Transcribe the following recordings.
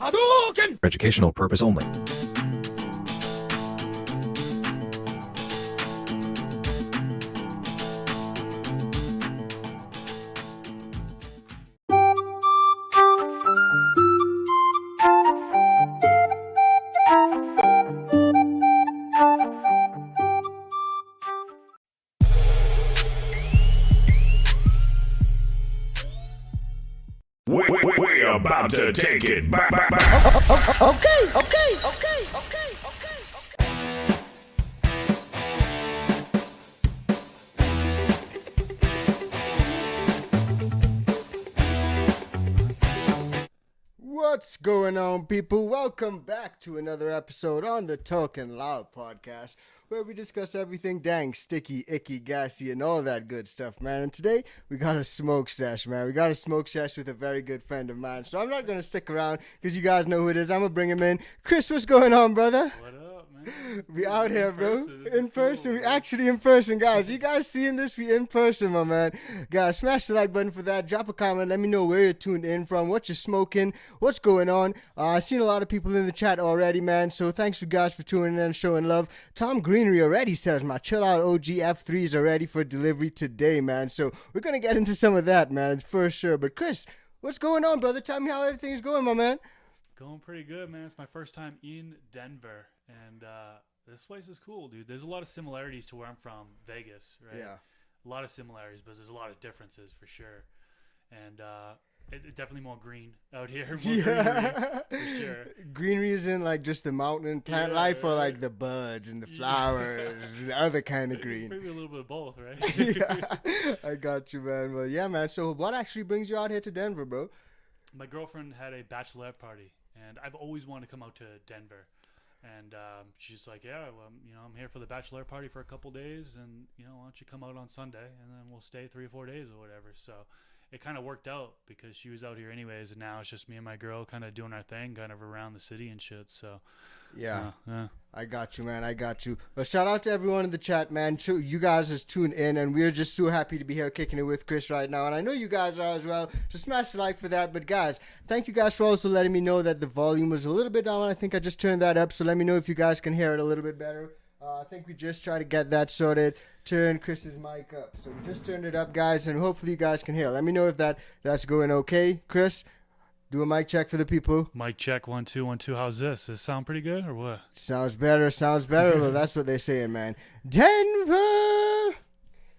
Hadouken! For educational purpose only. We're about to take it back. Okay. What's going on, people? Welcome back to another episode on the Talkin podcast, where we discuss everything dang, sticky, icky, gassy, and all that good stuff, man. And today, we got a smoke sesh, man. We got a smoke sesh with a very good friend of mine. So I'm not going to stick around, because you guys know who it is. I'm going to bring him in. Chris, what's going on, brother? What up, man? We out here, bro. In person. Cool, We actually in person, guys. You guys seeing this? We in person, my man. Guys, smash the like button for that. Drop a comment. Let me know where you're tuned in from, what you're smoking, what's going on. I've seen a lot of people in the chat already, man. So thanks you guys for tuning in and showing love. Tom Greenery already says my chill out OG F3s are ready for delivery today, man. So we're gonna get into some of that, man, for sure. But Chris, what's going on, brother? Tell me how everything's going, my man. Going pretty good, man. It's my first time in Denver, and this place is cool, dude. There's a lot of similarities to where I'm from, Vegas, right? Yeah. A lot of similarities, but there's a lot of differences for sure. And it's definitely more green out here. More greenery, for sure. Greenery is in like just the mountain plant life, or like the buds and the flowers, the other kind of green. Maybe a little bit of both, right? Yeah, I got you, man. Well, yeah, man. So what actually brings you out here to Denver, bro? My girlfriend had a bachelorette party, and I've always wanted to come out to Denver. And she's like, yeah, well, I'm here for the bachelor party for a couple days, and why don't you come out on Sunday, and then we'll stay 3 or 4 days or whatever. So it kind of worked out because she was out here anyways, and now it's just me and my girl kind of doing our thing, kind of around the city and shit. So yeah. Yeah. I got you, man. I got you. But shout out to everyone in the chat, man. You guys is tuned in, and we're just so happy to be here kicking it with Chris right now. And I know you guys are as well. So smash the like for that. But guys, thank you guys for also letting me know that the volume was a little bit down. I think I just turned that up. So let me know if you guys can hear it a little bit better. I think we just try to get that sorted. Turn Chris's mic up. So we just turned it up, guys, and hopefully you guys can hear. Let me know if that's going okay. Chris, do a mic check for the people. Mic check, 1 2 1 2. How's this? Does it sound pretty good or what? Sounds better. Though that's what they're saying, man. Denver.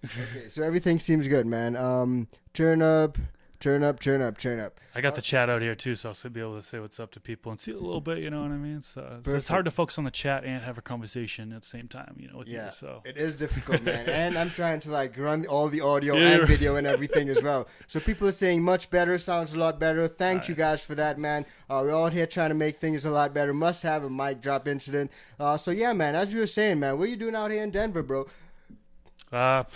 Okay, so everything seems good, man. Turn up. I got the chat out here too, so I'll be able to say what's up to people and see a little bit, you know what I mean? So it's hard to focus on the chat and have a conversation at the same time, with you. So it is difficult, man. And I'm trying to like run all the audio and video and everything as well. So people are saying much better, sounds a lot better. Thank you guys for that, man. We're all here trying to make things a lot better. Must have a mic drop incident. So yeah, man, as you were saying, man, what are you doing out here in Denver, bro? I've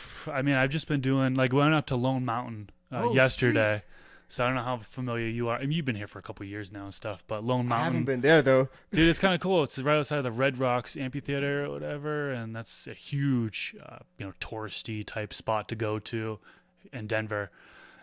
just been doing, like, went up to Lone Mountain yesterday. Sweet. So I don't know how familiar you are. I mean, you've been here for a couple of years now and stuff, but Lone Mountain. I haven't been there, though. Dude, it's kind of cool. It's right outside of the Red Rocks Amphitheater or whatever, and that's a huge, touristy type spot to go to in Denver.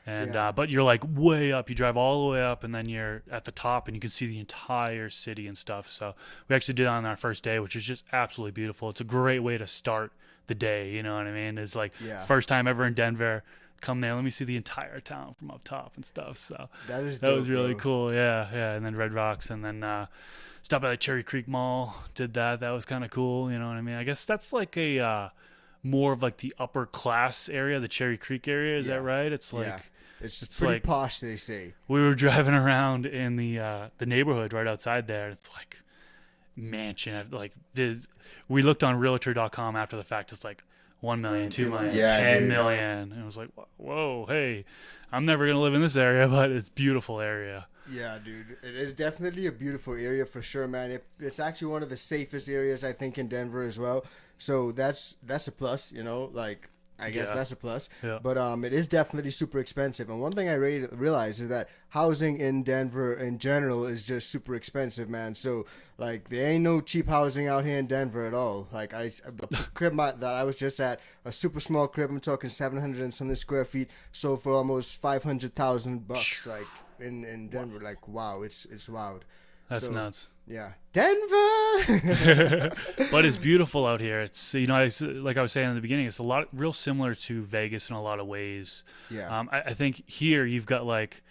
And but you're like way up. You drive all the way up, and then you're at the top, and you can see the entire city and stuff. So we actually did it on our first day, which is just absolutely beautiful. It's a great way to start the day. You know what I mean? It's like first time ever in Denver. Come there, let me see the entire town from up top and stuff. So that was really cool. Yeah. And then Red Rocks, and then stopped by the Cherry Creek Mall. Did that. That was kind of cool. You know what I mean? I guess that's like a more of like the upper class area, the Cherry Creek area. Is that right? It's like it's pretty like, posh, they say. We were driving around in the neighborhood right outside there. It's like mansion. Like we looked on Realtor.com after the fact. It's like 1 million, 2 million, 10 million. And it was like, whoa, hey, I'm never going to live in this area, but it's a beautiful area. Yeah, dude. It is definitely a beautiful area for sure, man. It's actually one of the safest areas, I think, in Denver as well. So that's a plus, like I guess that's a plus. Yeah. But it is definitely super expensive. And one thing I realized is that housing in Denver in general is just super expensive, man. So like there ain't no cheap housing out here in Denver at all. Like the crib that I was just at, a super small crib, I'm talking 700 and something square feet, sold for almost $500,000 like in Denver. Like wow, it's wild. That's nuts. Yeah, Denver. But it's beautiful out here. It's like I was saying in the beginning, it's real similar to Vegas in a lot of ways. Yeah. I think here you've got like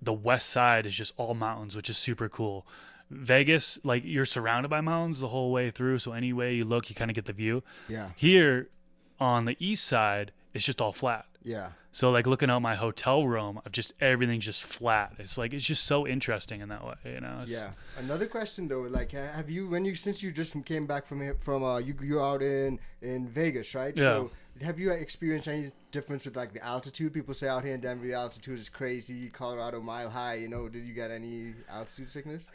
the west side is just all mountains, which is super cool. Vegas, like you're surrounded by mountains the whole way through, so any way you look, you kind of get the view. Yeah. Here on the east side, it's just all flat. Yeah. So like looking out my hotel room, everything's just flat. It's like it's just so interesting in that way, Yeah. Another question though, like have you since you just came back from you're out in Vegas, right? Yeah. So have you experienced any difference with like the altitude? People say out here in Denver the altitude is crazy. Colorado mile high. Did you get any altitude sickness?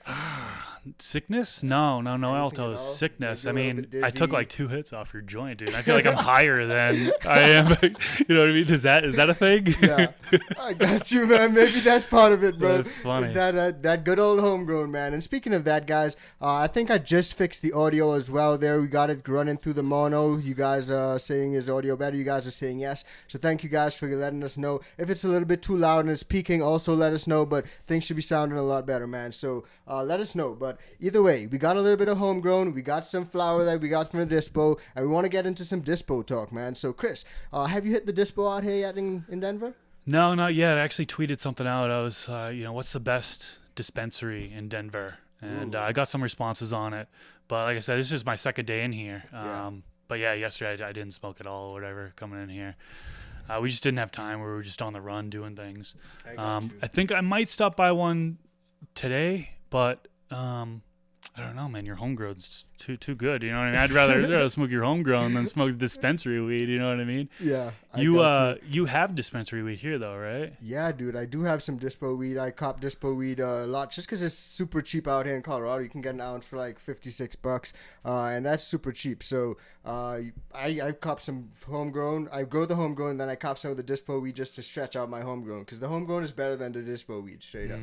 Sickness? No altitude sickness. I mean, I took like 2 hits off your joint, dude. I feel like I'm higher than I am. You know what I mean? Is that a thing? Yeah, I got you, man. Maybe that's part of it, bro. That's funny. Is that good old homegrown, man? And speaking of that, guys, I think I just fixed the audio as well. There, we got it running through the mono. You guys are saying is audio better? You guys are saying yes. So thank you guys for letting us know. If it's a little bit too loud and it's peaking, also let us know. But things should be sounding a lot better, man. So let us know. But either way, we got a little bit of homegrown. We got some flour that we got from the dispo, and we want to get into some dispo talk, man. So Chris, have you hit the dispo out here yet in Denver? No, not yet. I actually tweeted something out. I was, what's the best dispensary in Denver? And I got some responses on it. But like I said, this is my second day in here. But yeah, yesterday I didn't smoke at all or whatever coming in here. We just didn't have time. We were just on the run doing things. I think I might stop by one today, but I don't know, man. Your homegrown's too good. You know what I mean? I'd rather smoke your homegrown than smoke dispensary weed. You know what I mean? Yeah. You have dispensary weed here though, right? Yeah, dude. I do have some dispo weed. I cop dispo weed a lot just because it's super cheap out here in Colorado. You can get an ounce for like $56, and that's super cheap. So I cop some homegrown. I grow the homegrown, then I cop some of the dispo weed just to stretch out my homegrown because the homegrown is better than the dispo weed, straight up.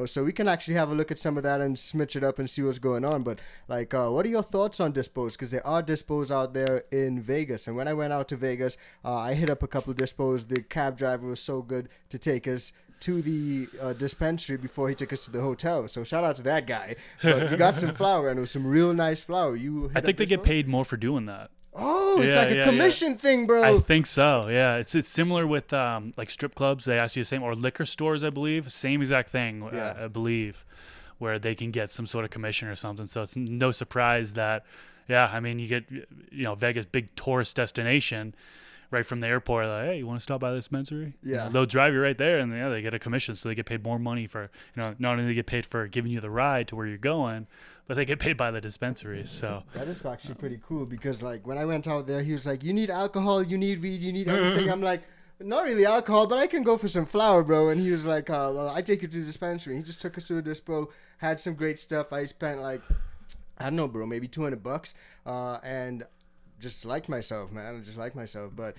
So we can actually have a look at some of that and smidge it up and see what's going on. But like, what are your thoughts on dispos? Because there are dispos out there in Vegas. And when I went out to Vegas, I hit up a couple of dispos. The cab driver was so good to take us to the dispensary before he took us to the hotel. So shout out to that guy. But we got some flour, and it was some real nice flour. I think they get paid more for doing that. Oh, it's like a commission thing, bro. I think so. Yeah, it's similar with like strip clubs. They ask you the same, or liquor stores, I believe, same exact thing. I believe, where they can get some sort of commission or something. So it's no surprise that, I mean, you get Vegas, big tourist destination. Right from the airport, like, hey, you want to stop by the dispensary? Yeah, they'll drive you right there, and they get a commission, so they get paid more money for not only they get paid for giving you the ride to where you're going, but they get paid by the dispensaries. So that is actually pretty cool because like when I went out there, he was like, "You need alcohol, you need weed, you need everything." I'm like, "Not really alcohol, but I can go for some flour, bro." And he was like, "Well, I take you to the dispensary." He just took us to the dispo, had some great stuff. I spent like, I don't know, bro, maybe $200, and just liked myself, man. I just liked myself. But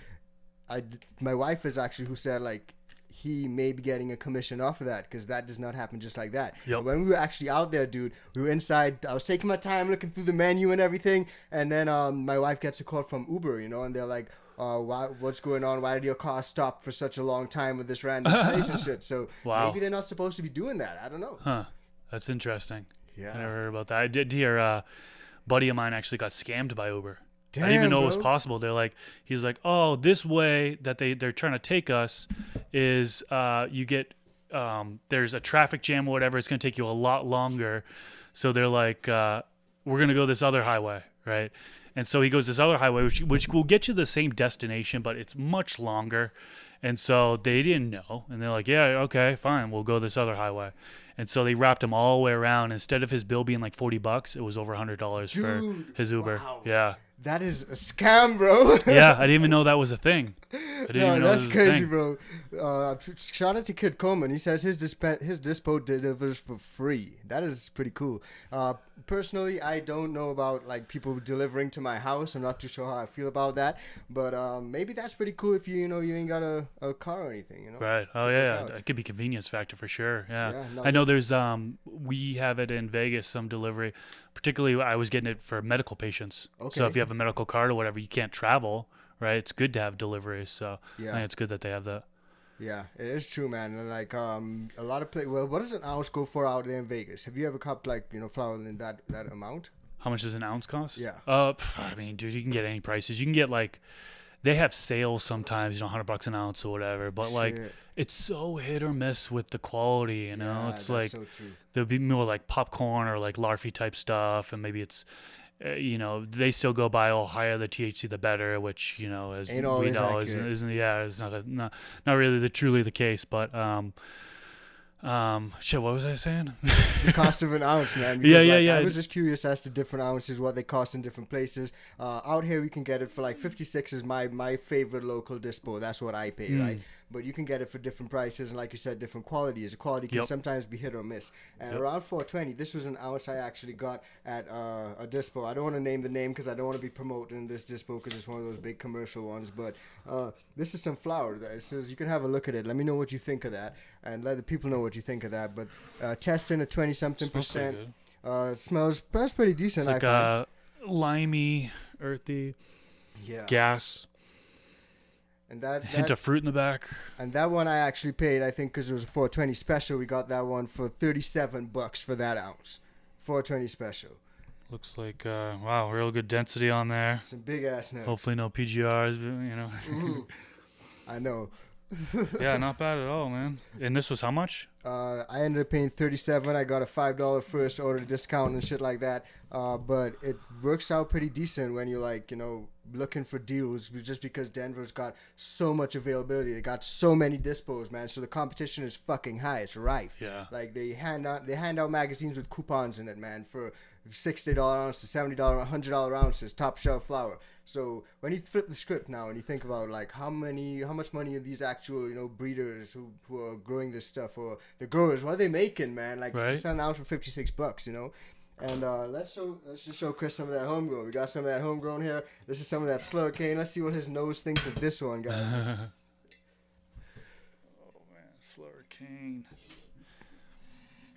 my wife is actually who said like he may be getting a commission off of that because that does not happen just like that. Yep. When we were actually out there, dude, we were inside. I was taking my time looking through the menu and everything, and then my wife gets a call from Uber, and they're like, what's going on? Why did your car stop for such a long time with this random place and shit? So maybe they're not supposed to be doing that. I don't know. Huh? That's interesting. Yeah, I never heard about that. I did hear a buddy of mine actually got scammed by Uber. Damn, I didn't even know bro. it was possible. He's like, oh, this way that they're trying to take us is you get there's a traffic jam or whatever. It's going to take you a lot longer. So they're like, we're going to go this other highway, right? And so he goes this other highway, which will get you the same destination, but it's much longer. And so they didn't know. And they're like, yeah, okay, fine. We'll go this other highway. And so they wrapped him all the way around. Instead of his bill being like $40, it was over $100 for his Uber. Wow. Yeah. That is a scam, bro. Yeah, I didn't even know that was a thing. I didn't even know that's this was crazy, a thing. bro. Shout out to Kid Coleman. He says his dispo delivers for free. That is pretty cool. Personally, I don't know about like people delivering to my house. I'm not too sure how I feel about that, but maybe that's pretty cool if you ain't got a car or anything, Right. Oh yeah, it could be convenience factor for sure. Yeah. No, I know there's we have it in Vegas, some delivery. Particularly, I was getting it for medical patients. Okay. So if you have a medical card or whatever, you can't travel, right? It's good to have deliveries. So yeah, I think it's good that they have that. Yeah, it is true, man. And like a lot of well, what does an ounce go for out there in Vegas? Have you ever copped like flour in that amount? How much does an ounce cost? Yeah. I mean, dude, you can get any prices. You can get like, they have sales sometimes, $100 an ounce or whatever. But like, it's so hit or miss with the quality. It's like so true. there'll be more like popcorn or like larfy type stuff, and maybe it's, they still go by, higher the THC the better, which as we know isn't it's not really truly the case, but shit, what was I saying? The cost of an ounce, man. Yeah. I was just curious as to different ounces, what they cost in different places. Out here, we can get it for like 56 is my favorite local dispo. That's what I pay, right? But you can get it for different prices, and like you said, different qualities. The quality can sometimes be hit or miss. And around 420, this was an ounce I actually got at a dispo. I don't want to name the name because I don't want to be promoting this dispo because it's one of those big commercial ones. But this is some flour. It says you can have a look at it. Let me know what you think of that, and let the people know what you think of that. But testing at 20-something%. It smells pretty decent. It's like limey, earthy, gas. And that hint of fruit in the back. And that one I actually paid, I think, because it was a 420 special. We got that one for $37 for that ounce. 420 special. Looks like wow, real good density on there. Some big ass notes. Hopefully no PGRs, I know. Yeah, not bad at all, man. And this was how much? I ended up paying $37. I got a $5 first order discount and shit like that. But it works out pretty decent when you're like, looking for deals, just because Denver's got so much availability. They got so many dispos, man. So the competition is fucking high. It's rife. Yeah. Like they hand out magazines with coupons in it, man, for $60 ounces, $70, $100 ounces, top shelf flour. So when you flip the script now and you think about like how much money are these actual breeders who are growing this stuff, or the growers, what are they making, man? Like right. It's selling out for $56, And let's just show Chris some of that homegrown. We got some of that homegrown here. This is some of that Slurricane. Let's see what his nose thinks of this one, guys. Oh man, Slurricane.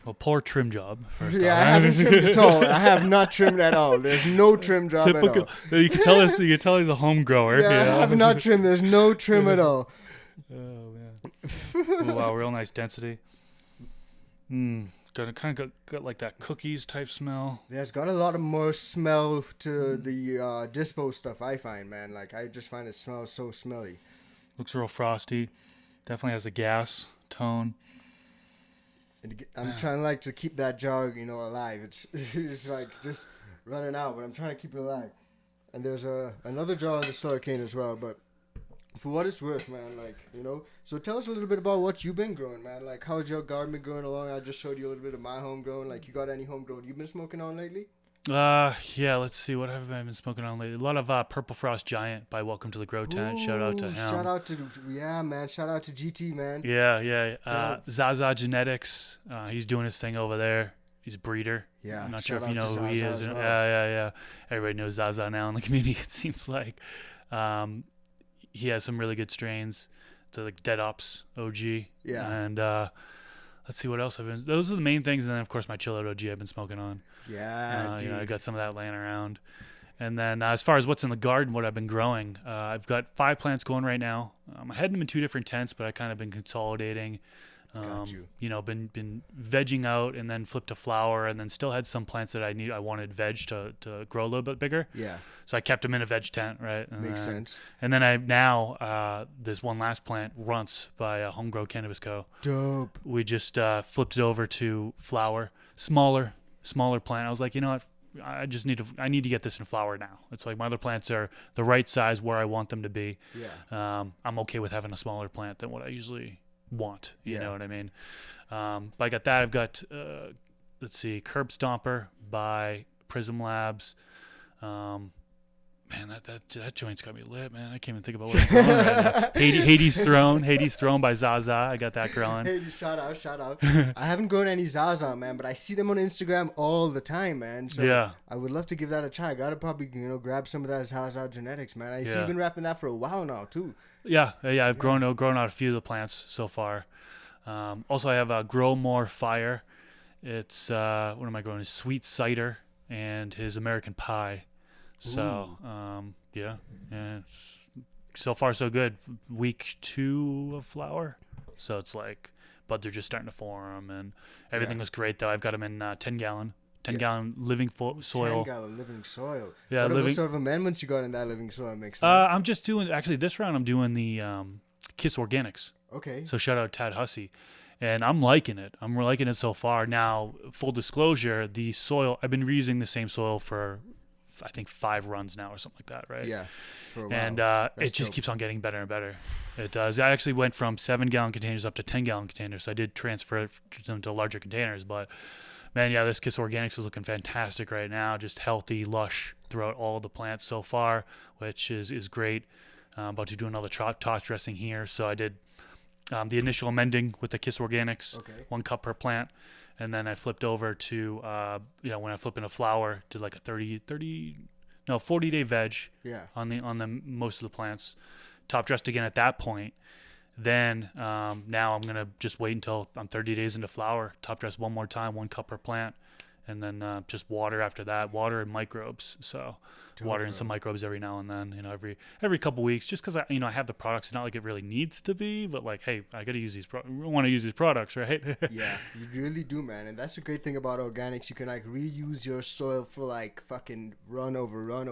Well, poor trim job. First Yeah, off. I haven't trimmed at all. I have not trimmed at all. There's no trim job at all. You can tell us. You can tell he's a home grower. Yeah, I have not trimmed. There's no trim at all. Oh man. Oh, wow, real nice density. Got like that cookies type smell. Yeah, it's got a lot of more smell to the dispo stuff, I find, man. Like, I just find it smells so smelly. Looks real frosty. Definitely has a gas tone. And I'm trying to keep that jar, alive. It's like just running out, but I'm trying to keep it alive. And there's another jar of the Slurricane as well, but for what it's worth, man, So tell us a little bit about what you've been growing, man. Like, how's your garden been going along? I just showed you a little bit of my homegrown. Like, you got any homegrown you've been smoking on lately? Yeah, let's see. What have I been smoking on lately? A lot of Purple Frost Giant by Welcome to the Grow Tent. Shout out to him. Shout out to GT, man. Yeah. Zaza Genetics. He's doing his thing over there. He's a breeder. Yeah. I'm not sure if you know who he is. Well. Yeah. Everybody knows Zaza now in the community, it seems like. He has some really good strains. It's like Dead Ops OG. Yeah. And let's see what else I've been. Those are the main things, and then of course my Chill Out OG I've been smoking on. Yeah, dude. I got some of that laying around. And then as far as what's in the garden, what I've been growing, I've got 5 plants going right now. I had them in 2 different tents, but I kind of been consolidating. Got you. Been vegging out and then flipped to flower, and then still had some plants that I wanted veg to grow a little bit bigger. Yeah. So I kept them in a veg tent, right? Makes sense. And then I now this one last plant, Runts by Homegrown Cannabis Co. Dope. We just flipped it over to flower, smaller plant. I was like, you know what? I need to get this in flower now. It's like my other plants are the right size where I want them to be. Yeah. I'm okay with having a smaller plant than what I usually want. You know what I mean? But I got that. I've got let's see, Curb Stomper by Prism Labs. Man, that joint's got me lit, man. I can't even think about what I'm growing right now. Hades Throne by Zaza. I got that growing. Hades, shout out. I haven't grown any Zaza, man, but I see them on Instagram all the time, man. So yeah. I would love to give that a try. I gotta probably grab some of that Zaza genetics, man. I see you've been rapping that for a while now too. Yeah. I've grown out a few of the plants so far. Also, I have Grow More Fire. It's what am I growing? His Sweet Cider and his American Pie. So so far so good. Week 2 of flower. So it's like, but they're just starting to form, and everything was great though. I've got them in 10-gallon living soil. 10-gallon living soil. Yeah, what sort of amendments you got in that living soil mix? I'm just doing, actually this round I'm doing the Kiss Organics. Okay. So shout out Tad Hussey. And I'm liking it. I'm liking it so far. Now, full disclosure, the soil, I've been reusing the same soil for, I think, 5 runs now or something like that, right? Yeah, for a while. And it just keeps on getting better and better. It does. I actually went from 7-gallon containers up to 10-gallon containers, so I did transfer it to larger containers. But, man, yeah, this Kiss Organics is looking fantastic right now. Just healthy, lush throughout all the plants so far, which is great. I'm about to do another toss dressing here. So I did the initial amending with the Kiss Organics, 1 cup per plant. And then I flipped over to, when I flip into flower, did like a 40-day veg on the most of the plants. Top dressed again at that point. Then now I'm going to just wait until I'm 30 days into flower, top dress 1 more time, 1 cup per plant. And then just water after that, water and microbes. So watering some microbes every now and then, every couple weeks, just because I have the products. It's not like it really needs to be, but like, hey, I got to use these. Want to use these products, right? Yeah, you really do, man. And that's a great thing about organics. You can like reuse your soil for like fucking run over run.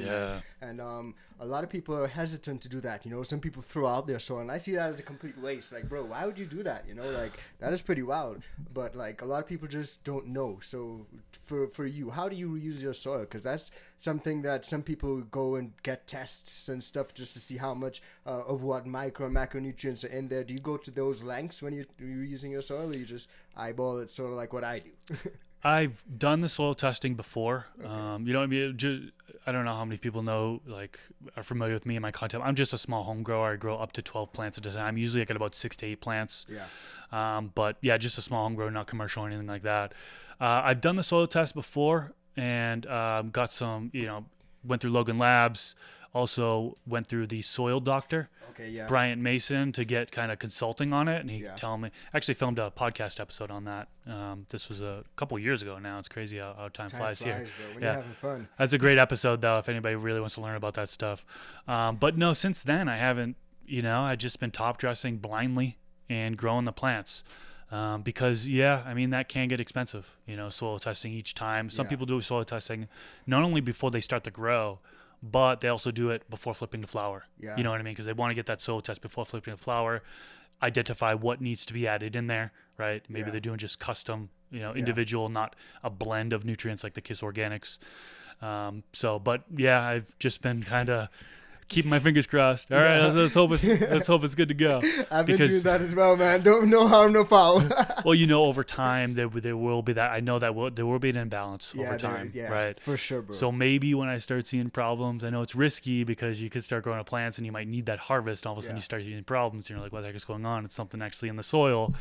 Yeah. Man. And a lot of people are hesitant to do that. Some people throw out their soil, and I see that as a complete waste. Like, bro, why would you do that? Like that is pretty wild. But like a lot of people just don't know. So for you, how do you reuse your soil? Because that's something that some people go and get tests and stuff just to see how much of what micro and macronutrients are in there. Do you go to those lengths when you're using your soil, or you just eyeball it, sort of like what I do? I've done the soil testing before. Okay. I don't know how many people know, like, are familiar with me and my content. I'm just a small home grower. I grow up to 12 plants at a time. Usually I get about 6 to 8 plants. Yeah. But yeah, just a small home grower, not commercial or anything like that. I've done the soil test before and got some, went through Logan Labs. Also went through the soil doctor, Bryant Mason, to get kind of consulting on it. And he telling me, actually filmed a podcast episode on that. This was a couple years ago now. It's crazy how time flies here. Bro, when you're having fun. That's a great episode, though, if anybody really wants to learn about that stuff. But no, since then, I haven't, I've just been top dressing blindly and growing the plants. Because that can get expensive, soil testing each time. Some people do soil testing not only before they start to grow, but they also do it before flipping to flower. Yeah. You know what I mean? Because they want to get that soil test before flipping to flower, identify what needs to be added in there, right? Maybe they're doing just custom, individual, not a blend of nutrients like the Kiss Organics. I've just been kind of keeping my fingers crossed. All right, let's hope it's good to go. I've been doing that as well, man. No harm, no foul. Well, over time there will be that. I know that there will be an imbalance over time, right? For sure, bro. So maybe when I start seeing problems, I know it's risky because you could start growing plants and you might need that harvest. And all of a sudden you start getting problems. And you're like, what the heck is going on? It's something actually in the soil.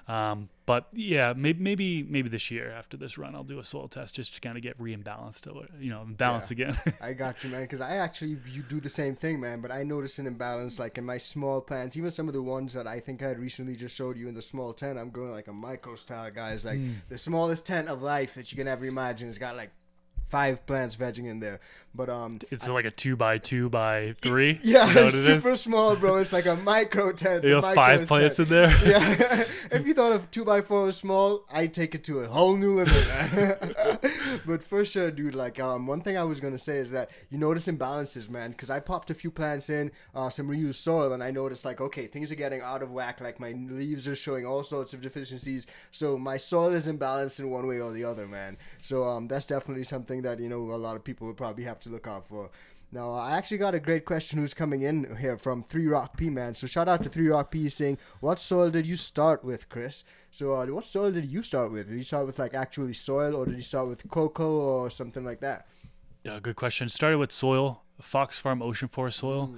But yeah, maybe this year after this run, I'll do a soil test just to kind of get reimbalanced, balance again. I got you, man. Because you do the same thing, man. But I notice an imbalance, like in my small plants, even some of the ones that I think I had recently just showed you in the small tent. I'm growing like a micro style, guys. Like the smallest tent of life that you can ever imagine. It's got like 5 plants vegging in there, but it's like a 2x2x3. Yeah, it's super small, bro. It's like a micro tent. You have 5 plants in there. Yeah, if you thought of 2x4 was small, I'd take it to a whole new limit, man. But for sure, dude. Like one thing I was gonna say is that you notice imbalances, man. Because I popped a few plants in some reused soil, and I noticed like, okay, things are getting out of whack. Like my leaves are showing all sorts of deficiencies. So my soil is imbalanced in one way or the other, man. So that's definitely something that a lot of people would probably have to look out for. Now, I actually got a great question who's coming in here from 3 Rock P, man. So shout out to 3 Rock P saying, what soil did you start with, Chris? So what soil did you start with? Did you start with like actually soil, or did you start with cocoa or something like that? Yeah, good question. Started with soil, Fox Farm Ocean Forest soil.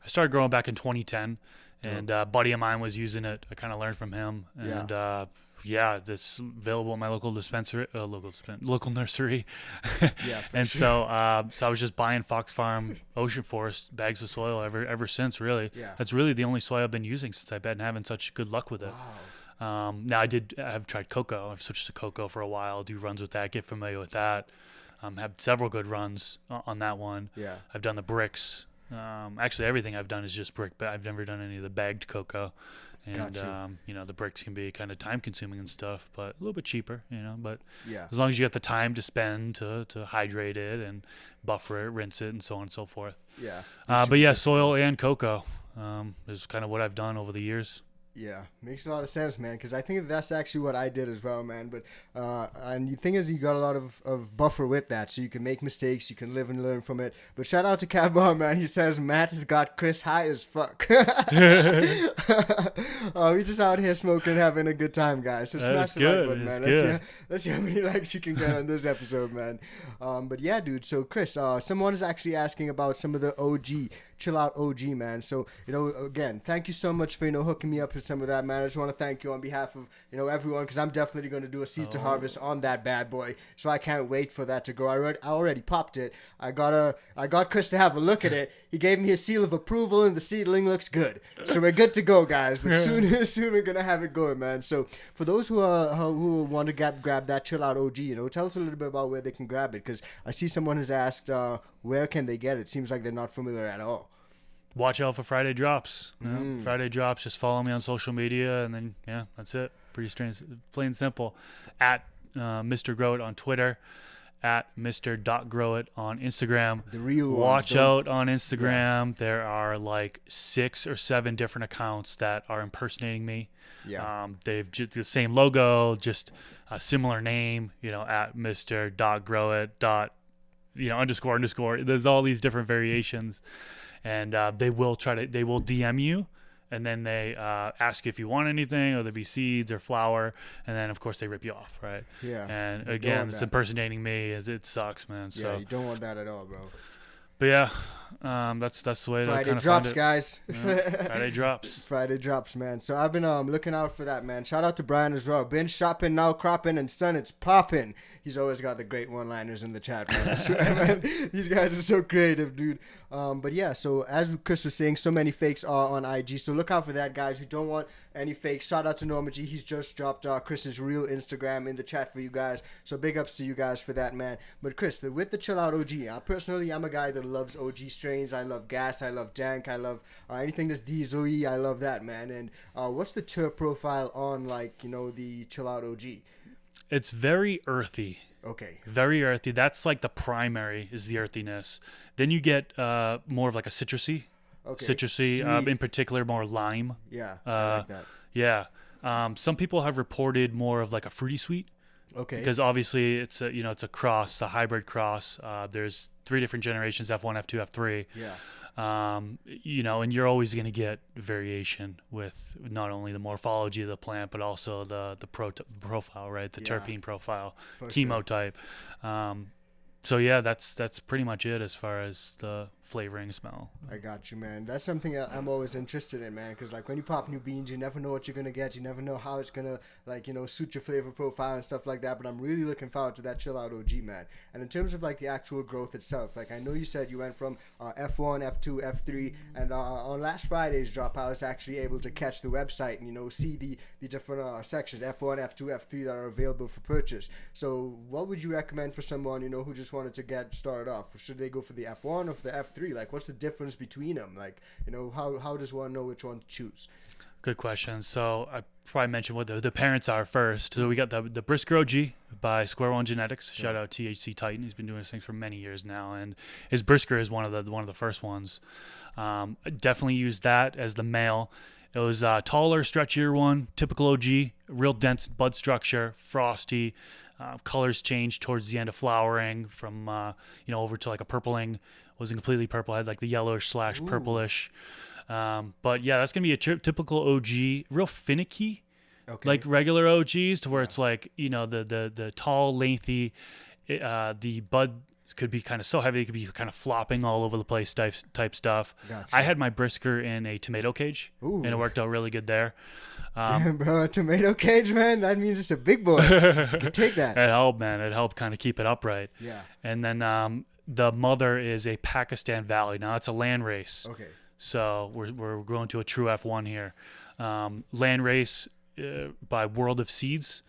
I started growing back in 2010. And a buddy of mine was using it. I kind of learned from him. And it's available at my local dispensary, local nursery. And so I was just buying Fox Farm Ocean Forest bags of soil ever since, really. Yeah. That's really the only soil I've been using since I've been having such good luck with it. Wow. Now I've tried cocoa. I've switched to cocoa for a while, do runs with that, get familiar with that. Have several good runs on that one. Yeah. I've done the bricks. Actually, everything I've done is just brick. I've never done any of the bagged cocoa. And the bricks can be kind of time consuming and stuff, but a little bit cheaper, but Yeah. as long as you got the time to spend to hydrate it and buffer it, rinse it, and so on and so forth. Yeah. But yeah, soil and cocoa is kind of what I've done over the years. Yeah, makes a lot of sense, man, because I think that's actually what I did as well, man. But and the thing is, you got a lot of buffer with that, so you can make mistakes, you can live and learn from it. But shout out to Cabbar, man. He says Matt has got Chris high as fuck. We just out here smoking, having a good time, guys. So smash the like button, man. Let's see how many likes you can get on this episode, man. But yeah, dude. So Chris, someone is actually asking about some of the OG Chill Out OG, man. So, again, thank you so much for, hooking me up with some of that, man. I just want to thank you on behalf of, everyone, because I'm definitely going to do a seed to harvest on that bad boy. So I can't wait for that to grow. I already popped it. I got Chris to have a look at it. He gave me his seal of approval, and the seedling looks good. So we're good to go, guys. But soon we're going to have it going, man. So for those who want to grab that Chill Out OG, tell us a little bit about where they can grab it, because I see someone has asked, where can they get it? Seems like they're not familiar at all. Watch out for Friday drops. Friday drops. Just follow me on social media, and then that's it. Pretty strange, plain and simple. At Mr. Grow It on Twitter, at Mr.Growit on Instagram. The real Watch out on Instagram. Yeah. There are like 6 or 7 different accounts that are impersonating me. Yeah. They've just the same logo, just a similar name. At Mr.Growit. __. There's all these different variations. And they will DM you, and then they ask you if you want anything, or there be seeds or flour, and then of course they rip you off, right? Yeah. And again, it's impersonating me. It sucks, man. So yeah, you don't want that at all, bro. But yeah, that's the way Friday to kind of drops, find it. guys. Friday drops. Friday drops, man. So I've been looking out for that, man. Shout out to Brian as well. Been shopping, now cropping, and son, it's popping. He's always got the great one-liners in the chat, man. I swear, man. These guys are so creative, dude. But yeah, so as Chris was saying, so many fakes are on IG. So look out for that, guys. We don't want any fakes. Shout out to Norma G. He's just dropped Chris's real Instagram in the chat for you guys. So big ups to you guys for that, man. But Chris, with the Chill Out OG, personally, I'm a guy that loves OG strains. I love gas. I love dank. I love anything that's diesel-y. I love that, man. And what's the terp profile on, the Chill Out OG? It's very earthy. Okay. Very earthy. That's like the primary is the earthiness. Then you get more of like a citrusy. Okay. Citrusy, in particular, more lime. Yeah, I like that. Yeah. Some people have reported more of like a fruity sweet. Okay. Because obviously it's a cross, a hybrid cross. There's 3 different generations: F1, F2, F3. Yeah. And you're always going to get variation with not only the morphology of the plant, but also the profile, right? The terpene profile, chemotype. So yeah, that's pretty much it as far as the flavoring smell. I got you, man. That's something that I'm always interested in, man, because when you pop new beans, you never know what you're gonna get. You never know how it's gonna suit your flavor profile and stuff like that. But I'm really looking forward to that Chill Out OG, man. And in terms of the actual growth itself, I know you said you went from F1, F2, F3, and on last Friday's drop, I was actually able to catch the website and see the different sections, F1, F2, F3 that are available for purchase. So what would you recommend for someone who just wanted to get started off? Should they go for the F1 or for the F3? What's the difference between them? How does one know which one to choose? Good question. So I probably mentioned what the parents are first. So we got the Brisker OG by Square One Genetics. Shout out THC Titan. He's been doing this thing for many years now, and his Brisker is one of the first ones. I definitely used that as the male. It was a taller, stretchier one, typical OG, real dense bud structure, frosty. Colors changed towards the end of flowering from over to like a purpling. Wasn't completely purple. Had like the yellowish / purplish. But yeah, that's gonna be a typical OG, real finicky, like regular OGs, to where it's like the tall, lengthy. The bud could be kind of so heavy it could be kind of flopping all over the place type stuff. Gotcha. I had my Brisker in a tomato cage, and it worked out really good there. Damn, bro, a tomato cage, man. That means it's a big boy. You can take that. It helped, man. It helped kind of keep it upright. Yeah. And then the mother is a Pakistan Valley. Now it's a land race. Okay. So we're going to a true F1 here. Land race by World of Seeds.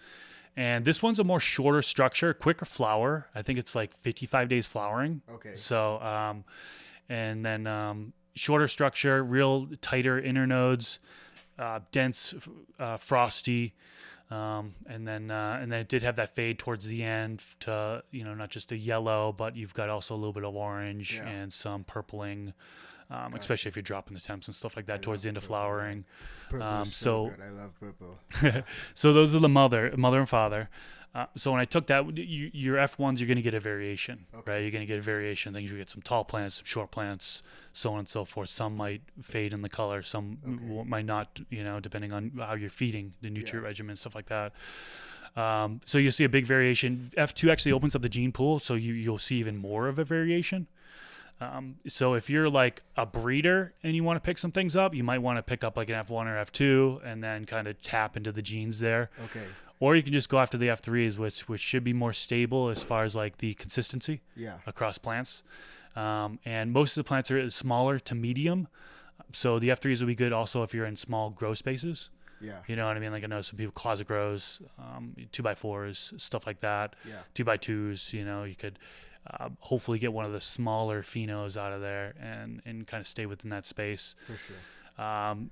And this one's a more shorter structure, quicker flower. I think it's like 55 days flowering. Okay. So, and then shorter structure, real tighter internodes. dense, frosty. And then it did have that fade towards the end to, not just a yellow, but you've got also a little bit of orange and some purpling, especially if you're dropping the temps and stuff like that towards the end of flowering. Purple is so good. I love purple. So those are the mother and father. So when I took that, your F1s, you're going to get a variation, right? You're going to get a variation. Then you get some tall plants, some short plants, so on and so forth. Some might fade in the color. Some might not, depending on how you're feeding the nutrient regimen, stuff like that. So you'll see a big variation. F2 actually opens up the gene pool, so you'll see even more of a variation. So if you're like a breeder and you want to pick some things up, you might want to pick up like an F1 or F2 and then kind of tap into the genes there. Okay. Or you can just go after the F3s, which should be more stable as far as like the consistency across plants. And most of the plants are smaller to medium. So the F3s will be good also if you're in small grow spaces. Yeah. You know what I mean? Like I know some people closet grows, 2x4s, stuff like that. Yeah. 2x2s, you could hopefully get one of the smaller phenos out of there and kind of stay within that space. For sure.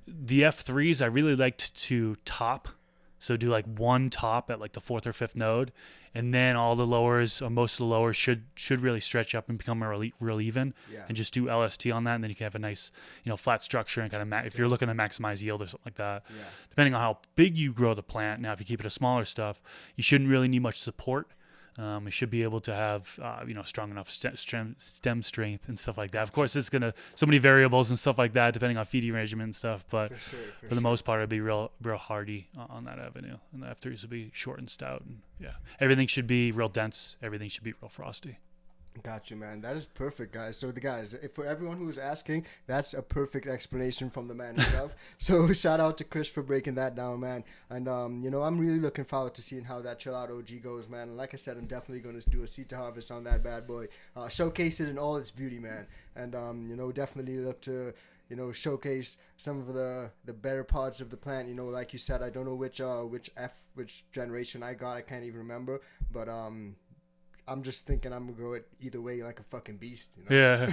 The F3s I really liked to top. So do like one top at like the 4th or 5th node, and then all the lowers or most of the lowers should really stretch up and become real even. And just do LST on that, and then you can have a nice flat structure and kind of if you're looking to maximize yield or something like that. Depending on how big you grow the plant. Now if you keep it a smaller stuff, you shouldn't really need much support. You should be able to have strong enough stem strength and stuff like that. Of course, it's gonna so many variables and stuff like that depending on feeding regimen and stuff. But for the most part, it'd be real hardy on that avenue. And the F3s would be short and stout. And everything should be real dense. Everything should be real frosty. Gotcha, man. That is perfect, guys. So for everyone who was asking, that's a perfect explanation from the man himself. So shout out to Chris for breaking that down, man. And I'm really looking forward to seeing how that Chill Out OG goes, man. And like I said, I'm definitely going to do a seed to harvest on that bad boy, showcase it in all its beauty, man. And definitely look to showcase some of the better parts of the plant. Like you said, I don't know which generation I got. I can't even remember, but I'm just thinking I'm gonna grow it either way like a fucking beast. Yeah.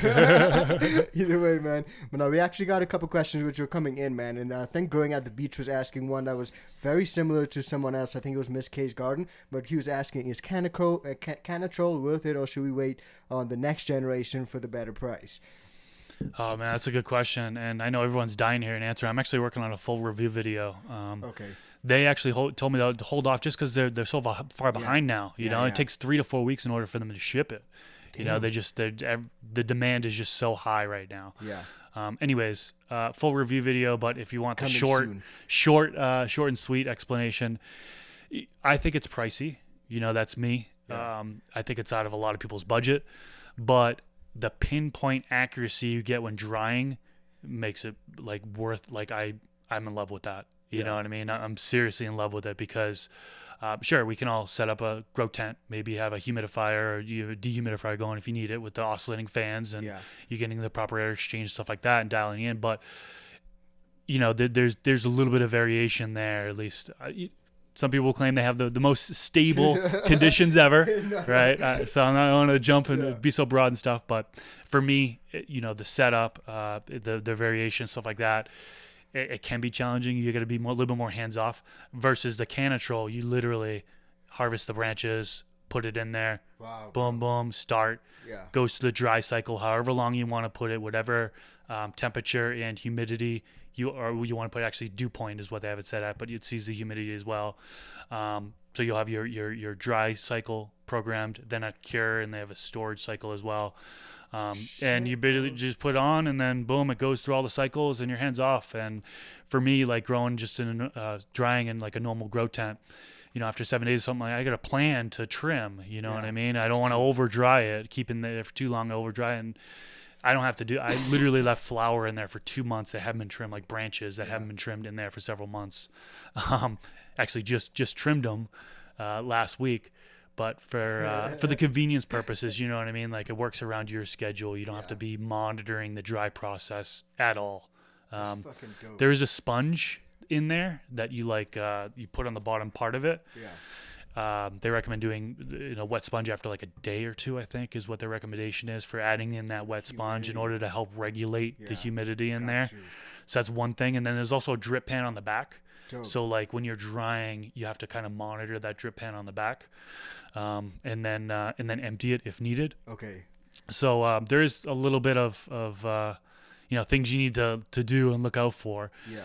Either way, man. But no, we actually got a couple questions which were coming in, man. And I think Growing at the Beach was asking one that was very similar to someone else. I think it was Miss K's Garden. But he was asking, is Canatrol worth it, or should we wait on the next generation for the better price? Oh man, that's a good question, and I know everyone's dying to hear an answer. I'm actually working on a full review video. Okay. They actually told me to hold off just because they're so far behind now. It takes 3 to 4 weeks in order for them to ship it. Damn. The demand is just so high right now. Yeah. Anyways, full review video, but if you want the short and sweet explanation, I think it's pricey. That's me. Yeah. I think it's out of a lot of people's budget, but the pinpoint accuracy you get when drying makes it like worth. Like I'm in love with that. You know what I mean? I'm seriously in love with it because, sure, we can all set up a grow tent, maybe have a humidifier or a dehumidifier going if you need it with the oscillating fans and you're getting the proper air exchange, stuff like that, and dialing in. But, there's a little bit of variation there, at least. Some people claim they have the most stable conditions ever, right? So I'm not going to jump and be so broad and stuff. But for me, the setup, the variation, stuff like that, it can be challenging. You got to be a little bit more hands off versus the Canatrol. You literally harvest the branches, put it in there, boom, start, goes to the dry cycle, however long you want to put it, whatever temperature and humidity you want to put. Actually, dew point is what they have it set at, but it sees the humidity as well. So you'll have your dry cycle programmed, then a cure, and they have a storage cycle as well. And you basically just put on, and then boom, it goes through all the cycles, and your hands off. And for me, like growing just in drying in like a normal grow tent, after 7 days or something, I got a plan to trim. You know what I mean? I don't want to over dry it, keeping it there for too long to over dry, and I don't have to do. I literally left flower in there for 2 months that haven't been trimmed, like branches that haven't been trimmed in there for several months. Actually, just trimmed them last week. But for the convenience purposes, you know what I mean? Like it works around your schedule. You don't have to be monitoring the dry process at all. There's a sponge in there that you you put on the bottom part of it. They recommend doing wet sponge after like a day or two, I think is what their recommendation is for adding in that wet sponge in order to help regulate the humidity in there. So that's one thing. And then there's also a drip pan on the back. Dope. So like when you're drying, you have to kind of monitor that drip pan on the back, and then empty it if needed. Okay. So there is a little bit of things you need to do and look out for. Yeah.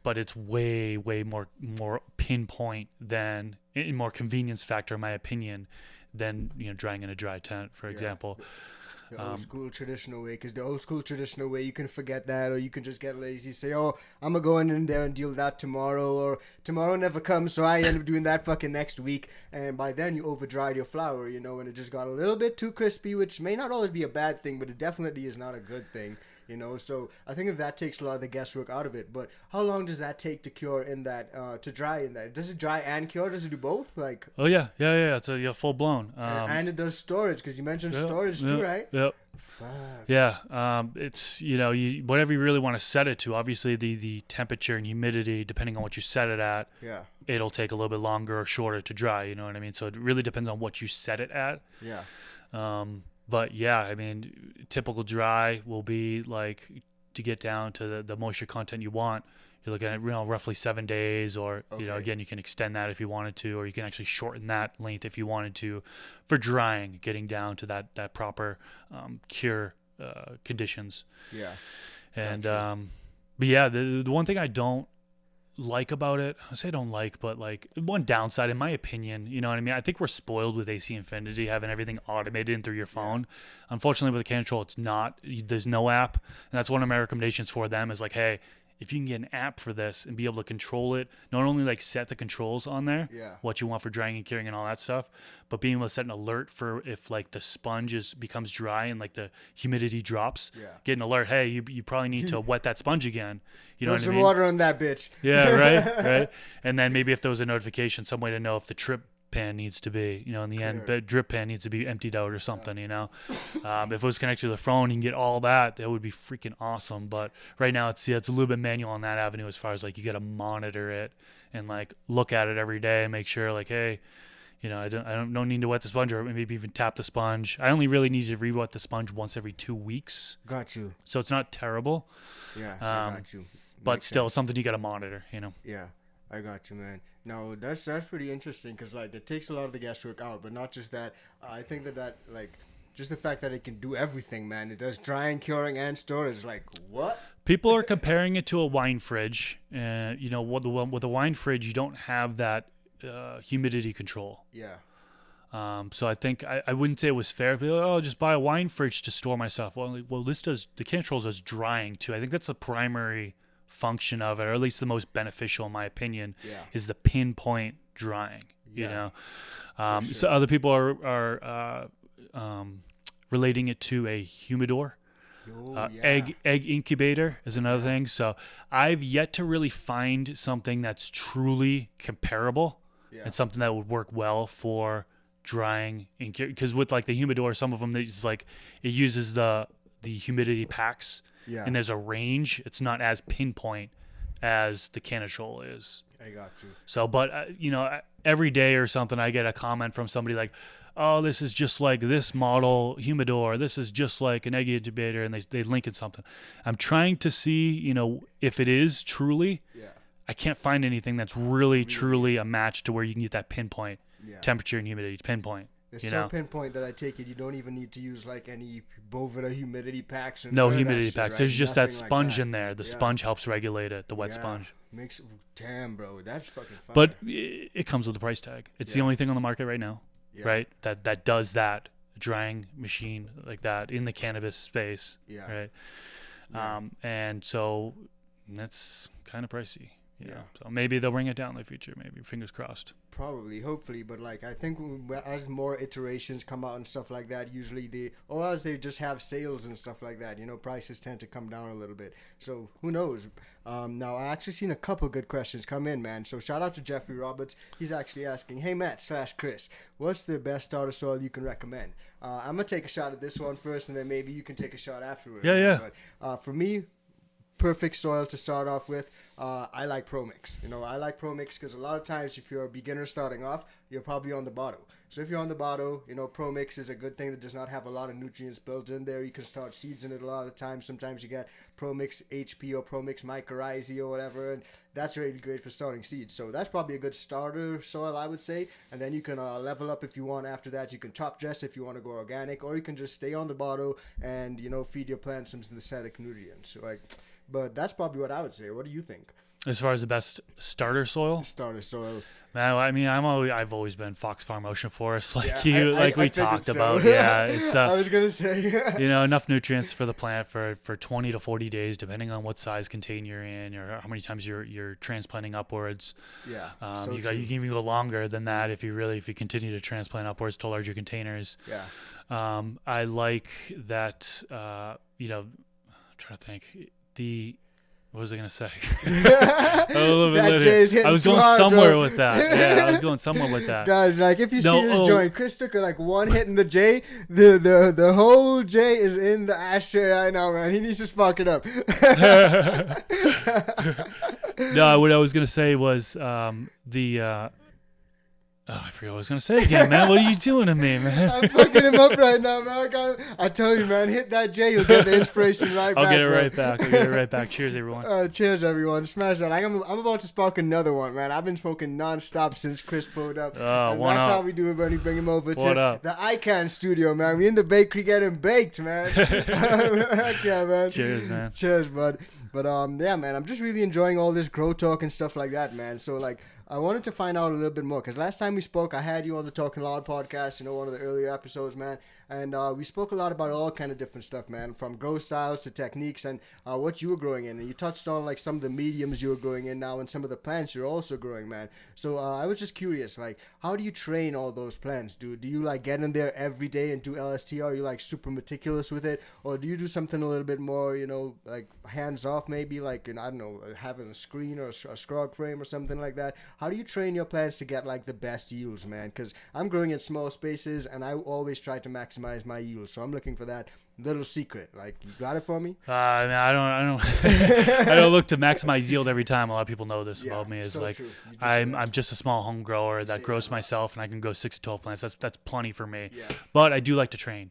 But it's way more pinpoint than more convenience factor, in my opinion, than drying in a dry tent, for example. The old school traditional way, because the old school traditional way, you can forget that, or you can just get lazy, say, oh, I'm gonna go in there and deal with that tomorrow, or tomorrow never comes, so I end up doing that fucking next week, and by then you over dried your flour, and it just got a little bit too crispy, which may not always be a bad thing, but it definitely is not a good thing. So I think that takes a lot of the guesswork out of it. But how long does that take to cure in that, to dry in that? Does it dry and cure? Does it do both? Like? Oh yeah. It's full blown. And it does storage, because you mentioned storage too, right? Yep. Fuck. Yeah. It's whatever you really want to set it to. Obviously, the temperature and humidity, depending on what you set it at. Yeah. It'll take a little bit longer or shorter to dry. You know what I mean? So it really depends on what you set it at. Yeah. But yeah, I mean, typical dry will be like, to get down to the moisture content you want, you're looking at roughly 7 days, or again, you can extend that if you wanted to, or you can actually shorten that length if you wanted to, for drying, getting down to that proper cure conditions. Yeah. And gotcha. but yeah, the one thing I don't like about it, I say don't like, but like one downside, in my opinion, you know what I mean? I think we're spoiled with AC Infinity, having everything automated in through your phone. Yeah. Unfortunately, with the Can Control, it's not. There's no app, and that's one of my recommendations for them is like, hey, if you can get an app for this and be able to control it, not only like set the controls on there, what you want for drying and curing and all that stuff, but being able to set an alert for if like the sponge becomes dry and like the humidity drops, get an alert, hey, you probably need to wet that sponge again. You know what I mean? Put some water on that bitch. Yeah, right. And then maybe if there was a notification, some way to know if the drip pan needs to be, in the end, but drip pan needs to be emptied out or something, if it was connected to the phone, you can get all that would be freaking awesome. But right now it's a little bit manual on that avenue, as far as like you got to monitor it and like look at it every day and make sure like, hey, I don't need to wet the sponge, or maybe even tap the sponge. I only really need to re-wet the sponge once every 2 weeks. Got you. So it's not terrible. Yeah, I got you. But still, something you got to monitor, Yeah, I got you, man. No, that's pretty interesting, because like it takes a lot of the guesswork out, but not just that. I think that like just the fact that it can do everything, man. It does drying, curing, and storage. Like what? People are comparing it to a wine fridge, and with a wine fridge, you don't have that humidity control. Yeah. So I think I wouldn't say it was fair. But, I'll just buy a wine fridge to store my stuff. Well, this does, the Can Control does drying too. I think that's the primary function of it, or at least the most beneficial, in my opinion, is the pinpoint drying. Sure. So other people are relating it to a humidor. Egg incubator is another thing. So I've yet to really find something that's truly comparable and something that would work well for drying, because with like the humidor, some of them, it's like it uses the humidity packs, and there's a range. It's not as pinpoint as the Can Control is. I got you. So, but every day or something, I get a comment from somebody like, oh, this is just like this model humidor, this is just like an egg incubator, and they link it something. I'm trying to see, if it is truly. I can't find anything that's really truly a match to where you can get that pinpoint temperature and humidity pinpoint. It's so pinpoint that I take it you don't even need to use like any Bovida humidity packs. No humidity packs. Right? There's just that sponge in there. The sponge helps regulate it, the wet sponge. Damn, bro, that's fucking fun. But it comes with a price tag. It's the only thing on the market right now, right? That does that drying machine like that in the cannabis space, right? And so that's kind of pricey. So maybe they'll bring it down in the future. Maybe, fingers crossed. Probably, hopefully, but like I think as more iterations come out and stuff like that, usually as they just have sales and stuff like that, prices tend to come down a little bit. So who knows? Now I actually seen a couple good questions come in, man. So shout out to Jeffrey Roberts. He's actually asking, hey Matt/Chris, what's the best starter soil you can recommend? I'm gonna take a shot at this one first, and then maybe you can take a shot afterwards. Yeah. But for me, perfect soil to start off with, I like Pro Mix. I like Pro Mix because a lot of times if you're a beginner starting off, you're probably on the bottle. So if you're on the bottle, Pro Mix is a good thing that does not have a lot of nutrients built in there. You can start seeds in it a lot of the time. Sometimes you get Pro Mix HP or Pro Mix Mycorrhizae or whatever, and that's really great for starting seeds. So that's probably a good starter soil, I would say. And then you can level up if you want. After that, you can top dress if you want to go organic, or you can just stay on the bottle and feed your plants some synthetic nutrients. But that's probably what I would say. What do you think? As far as the best starter soil? Starter soil. Man, I mean, I've always been Fox Farm Ocean Forest, we talked so. about. Yeah, it's I was gonna say. Enough nutrients for the plant for 20 to 40 days, depending on what size container you're in or how many times you're transplanting upwards. Yeah. You can even go longer than that if you continue to transplant upwards to larger containers. Yeah. I like that. I'm trying to think what was I going to say? I was going somewhere with that. Yeah, I was going somewhere with that. Guys, if you see this joint, Chris took one hit in the J. The whole J is in the ashtray right now, man. He needs to spark it up. No, what I was going to say was I forgot what I was going to say again, man. What are you doing to me, man? I'm fucking him up right now, man. I tell you, man, hit that J, you'll get the inspiration right back. I'll get it right back. Cheers, everyone. Cheers, everyone. Smash that. I'm about to spark another one, man. I've been smoking nonstop since Chris pulled up. And that's how we do it when we bring him over to the ICANN studio, man. We in the bakery getting baked, man. Heck yeah, man. Cheers, man. Cheers, bud. But yeah, man, I'm just really enjoying all this grow talk and stuff like that, man. So I wanted to find out a little bit more because last time we spoke, I had you on the Talkin Loud podcast, one of the earlier episodes, man. And we spoke a lot about all kind of different stuff, man, from grow styles to techniques and what you were growing in. And you touched on some of the mediums you were growing in now and some of the plants you're also growing, man. So I was just curious, how do you train all those plants, dude? Do you get in there every day and do LST? Are you super meticulous with it? Or do you do something a little bit more, hands off maybe, I don't know, having a screen or a scrog frame or something like that? How do you train your plants to get the best yields, man? Because I'm growing in small spaces and I always try to maximize my yields, so I'm looking for that little secret. You got it for me? I don't I don't look to maximize yield every time. A lot of people know this about me. Is I'm just a small home grower that grows myself, and I can grow 6 to 12 plants. That's plenty for me. Yeah. But I do like to train.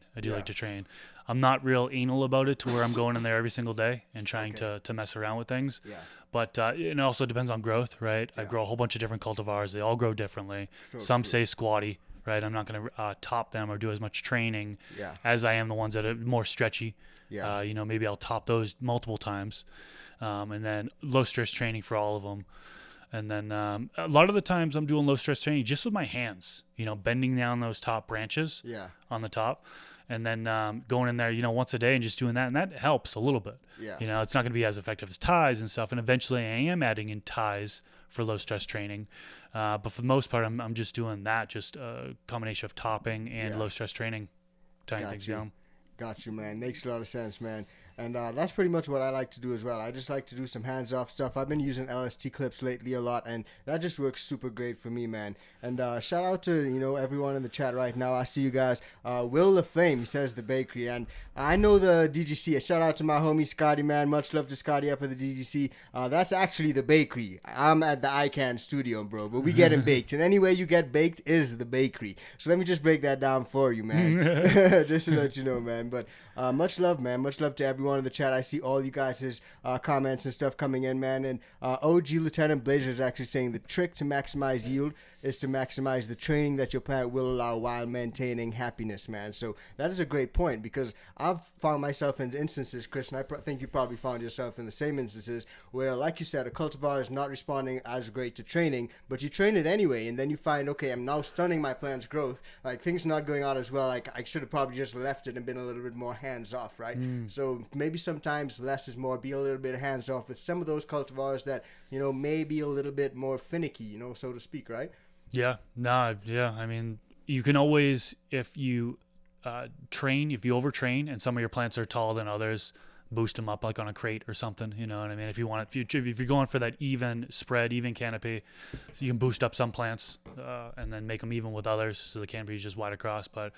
I'm not real anal about it to where I'm going in there every single day and trying to mess around with things. Yeah. But it also depends on growth, right? Yeah. I grow a whole bunch of different cultivars. They all grow differently. Some say squatty. Right, I'm not going to top them or do as much training as I am the ones that are more stretchy. Yeah. Maybe I'll top those multiple times, and then low stress training for all of them. And then a lot of the times I'm doing low stress training just with my hands. Bending down those top branches on the top, and then going in there, once a day and just doing that, and that helps a little bit. Yeah. It's not going to be as effective as ties and stuff. And eventually, I am adding in ties for low stress training. But for the most part, I'm just doing that, just a combination of topping and low stress training, tying things down. Got you, man. Makes a lot of sense, man. And that's pretty much what I like to do as well. I just like to do some hands-off stuff. I've been using LST clips lately a lot, and that just works super great for me, man. And shout out to, everyone in the chat right now. I see you guys. Will the Flame says the bakery, and I know the DGC. A shout out to my homie Scotty, man. Much love to Scotty up at the DGC. That's actually the bakery. I'm at the ICANN studio, bro, but we getting baked. And any way you get baked is the bakery. So let me just break that down for you, man. Just to let you know, man. But much love, man. Much love to everyone in the chat. I see all you guys' comments and stuff coming in, man. And OG Lieutenant Blazer is actually saying the trick to maximize yield is to maximize the training that your plant will allow while maintaining happiness, man. So that is a great point, because I've found myself in instances, Chris, and I think you probably found yourself in the same instances where, like you said, a cultivar is not responding as great to training, but you train it anyway, and then you find, okay, I'm now stunning my plant's growth. Things not going out as well. I should have probably just left it and been a little bit more hands-off, right? So maybe sometimes less is more. Be a little bit hands-off with some of those cultivars that, may be a little bit more finicky, so to speak, right? Yeah. I mean, you can always, if you train, if you overtrain and some of your plants are taller than others, boost them up on a crate or something. You know what I mean? If you're going for that even spread, even canopy, so you can boost up some plants and then make them even with others, so the canopy is just wide across. But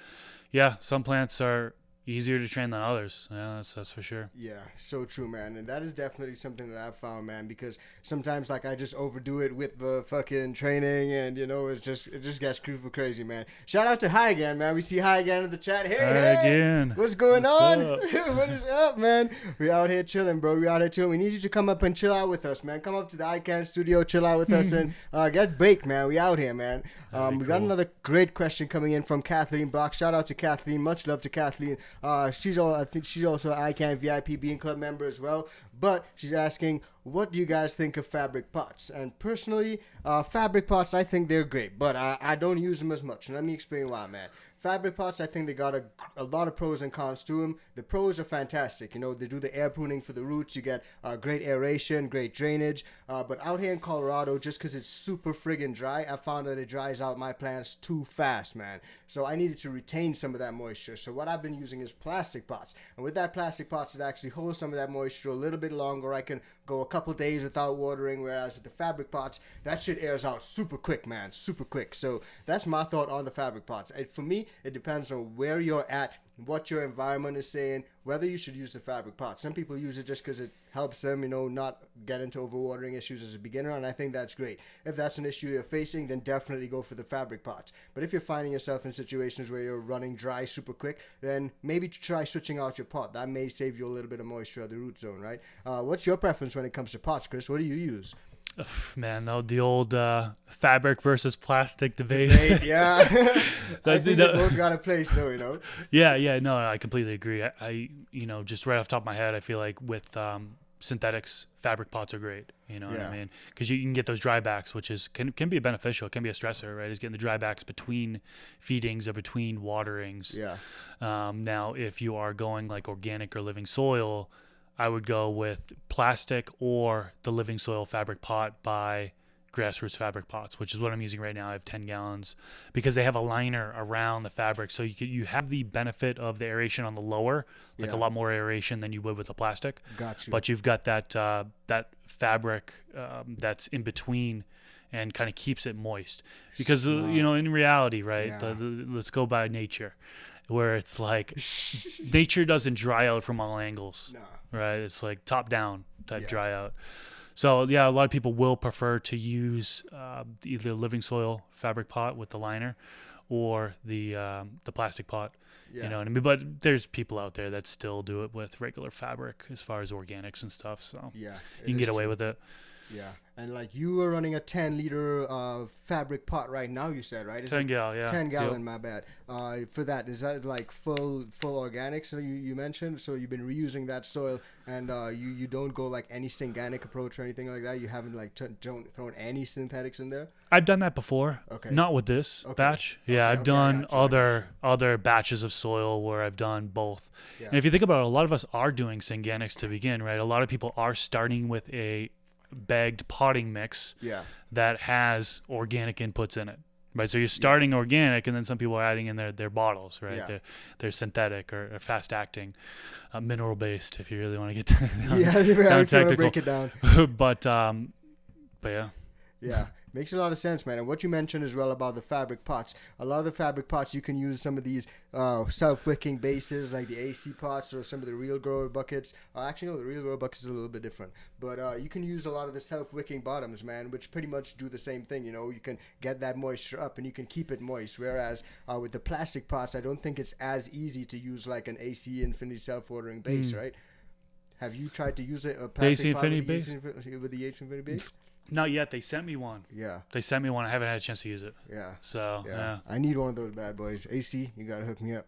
yeah, some plants are easier to train than others. Yeah, that's for sure. Yeah, so true, man. And that is definitely something that I've found, man, because sometimes like I just overdo it with the fucking training, and you know, it just gets super crazy, man. Shout out to Hi Again, man. We see Hi Again in the chat. Hey, Again. What's going on? Up? What is up, man? We out here chilling, bro. We out here chilling. We need you to come up and chill out with us, man. Come up to the ICANN studio, chill out with us, and get baked, man. We out here, man. We got another great question coming in from Kathleen Brock. Shout out to Kathleen. Much love to Kathleen. I think she's also an ICANN VIP Bean Club member as well. But she's asking, what do you guys think of fabric pots? And personally, fabric pots, I think they're great, but I don't use them as much. And let me explain why, man. Fabric pots, I think they got a lot of pros and cons to them. The pros are fantastic. You know, they do the air pruning for the roots. You get great aeration, great drainage. But out here in Colorado, just because it's super friggin' dry, I found that it dries out my plants too fast, man. So I needed to retain some of that moisture. So what I've been using is plastic pots. And with that plastic pots, it actually holds some of that moisture a little bit longer. I can go a couple days without watering, whereas with the fabric pots, that shit airs out super quick, man. Super quick. So that's my thought on the fabric pots. And for me, it depends on where you're at, what your environment is saying, whether you should use the fabric pot. Some people use it just because it helps them, you know, not get into overwatering issues as a beginner, and I think that's great. If that's an issue you're facing, then definitely go for the fabric pots. But if you're finding yourself in situations where you're running dry super quick, then maybe try switching out your pot. That may save you a little bit of moisture at the root zone, right? What's your preference when it comes to pots, Chris? What do you use? Man, though, the old fabric versus plastic debate. Yeah. I think they both got a place, though, you know? Yeah, no, I completely agree. I you know, just right off the top of my head, I feel like with synthetics, fabric pots are great. You know what I mean? Because you can get those drybacks, which is can be beneficial. It can be a stressor, right? Is getting the drybacks between feedings or between waterings. Yeah. Now, if you are going like organic or living soil, I would go with plastic or the living soil fabric pot by Grassroots Fabric Pots, which is what I'm using right now. I have 10 gallons because they have a liner around the fabric. So you have the benefit of the aeration on the lower, like a lot more aeration than you would with the plastic. Got you. But you've got that that fabric that's in between and kind of keeps it moist. Because, you know, in reality, right, let's go by nature, where it's like nature doesn't dry out from all angles. No. Right? It's like top down type dry out. So yeah, a lot of people will prefer to use either the living soil fabric pot with the liner or the plastic pot. You know what I mean? But there's people out there that still do it with regular fabric as far as organics and stuff. So you can get away with it. Yeah. And like you were running a 10-liter fabric pot right now, you said, right? 10 gallon, yeah. 10 gallon, my bad. For that, is that like full organic? So you mentioned, so you've been reusing that soil, and you don't go like any synganic approach or anything like that? You haven't like thrown any synthetics in there? I've done that before. Okay. Not with this batch. Yeah, I've done other batches of soil where I've done both. Yeah. And if you think about it, a lot of us are doing synganics to begin, right? A lot of people are starting with a bagged potting mix that has organic inputs in it, right? So you're starting organic, and then some people are adding in their bottles, right? They're synthetic or fast acting, mineral based, if you really want to get down technical. Break it down. but yeah. Makes a lot of sense, man. And what you mentioned as well about the fabric pots, a lot of the fabric pots, you can use some of these self-wicking bases like the AC pots or some of the real grower buckets. Actually, no, the real grower buckets is a little bit different. But you can use a lot of the self-wicking bottoms, man, which pretty much do the same thing. You know, you can get that moisture up and you can keep it moist. Whereas with the plastic pots, I don't think it's as easy to use like an AC Infinity self-watering base, right? Have you tried to use a plastic pot with the AC Infinity base? Not yet. They sent me one. Yeah. They sent me one. I haven't had a chance to use it. Yeah. So, yeah. I need one of those bad boys. AC, you got to hook me up.